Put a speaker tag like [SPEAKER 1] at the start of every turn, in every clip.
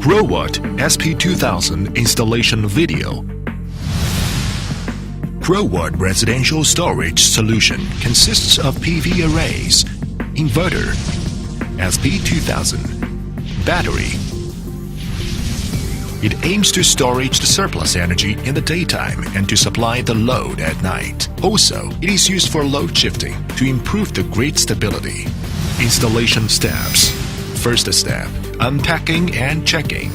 [SPEAKER 1] Growatt SP2000 installation video. Growatt residential storage solution consists of PV arrays, inverter, SP2000, battery. It aims to storage the surplus energy in the daytime and to supply the load at night. Also, it is used for load shifting to improve the grid stability. Installation steps. First step, unpacking and checking.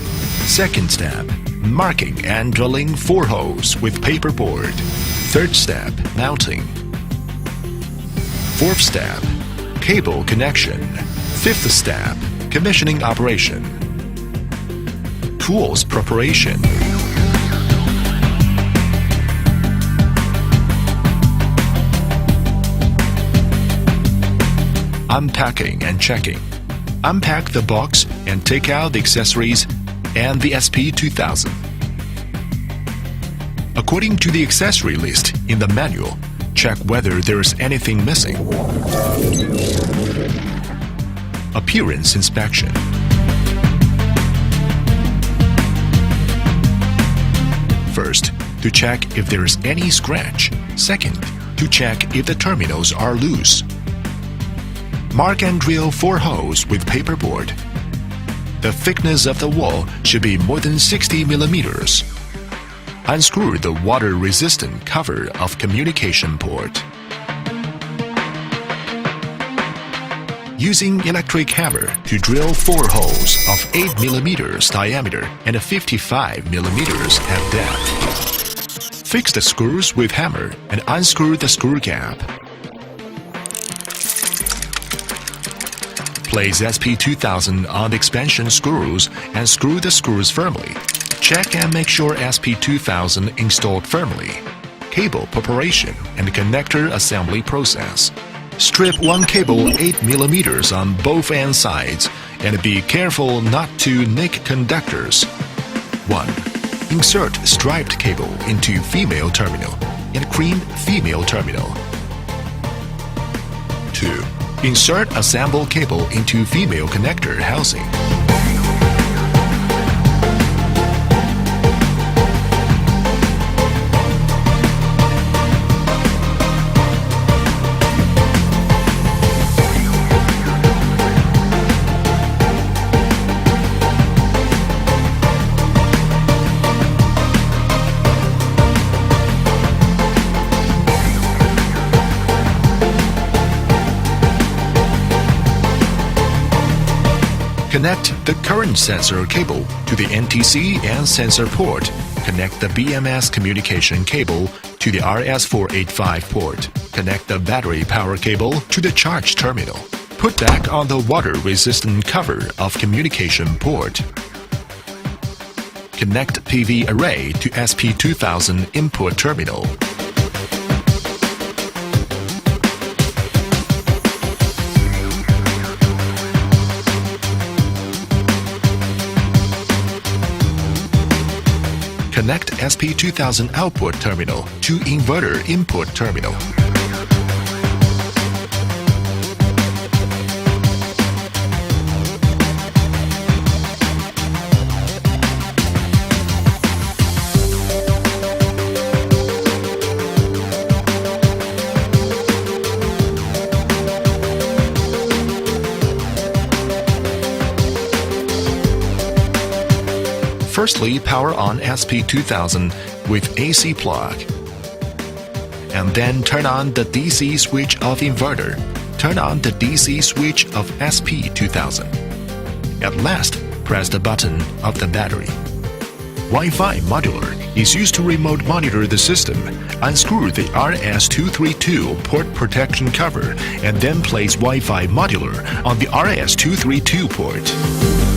[SPEAKER 1] Second step, marking and drilling 4 holes with paperboard. Third step, mounting. Fourth step, cable connection. Fifth step, commissioning operation. Tools preparation. Unpacking and checking. Unpack the box and take out the accessories and the SP2000. According to the accessory list in the manual, check whether there is anything missing. Appearance inspection. First, to check if there is any scratch. Second, to check if the terminals are loose. Mark and drill 4 holes with paperboard. The thickness of the wall should be more than 60 millimeters. Unscrew the water-resistant cover of communication port. Using electric hammer to drill 4 holes of 8 millimeters diameter and 55 millimeters at depth. Fix the screws with hammer and unscrew the screw cap. Place SP2000 on the expansion screws and screw the screws firmly. Check and make sure SP2000 installed firmly. Cable preparation and connector assembly process. Strip 1 cable 8 millimeters on both end sides and be careful not to nick conductors. 1. Insert striped cable into female terminal and creamed female terminal. 2. Insert assembled cable into female connector housing. Connect the current sensor cable to the NTC and sensor port. Connect the BMS communication cable to the RS485 port. Connect the battery power cable to the charge terminal. Put back on the water-resistant cover of communication port. Connect PV array to SP2000 input terminal. Connect SP2000 output terminal to inverter input terminal. Firstly, power on SP2000 with AC plug. And then turn on the DC switch of inverter. Turn on the DC switch of SP2000. At last, press the button of the battery. Wi-Fi modular is used to remote monitor the system. Unscrew the RS232 port protection cover and then place Wi-Fi modular on the RS232 port.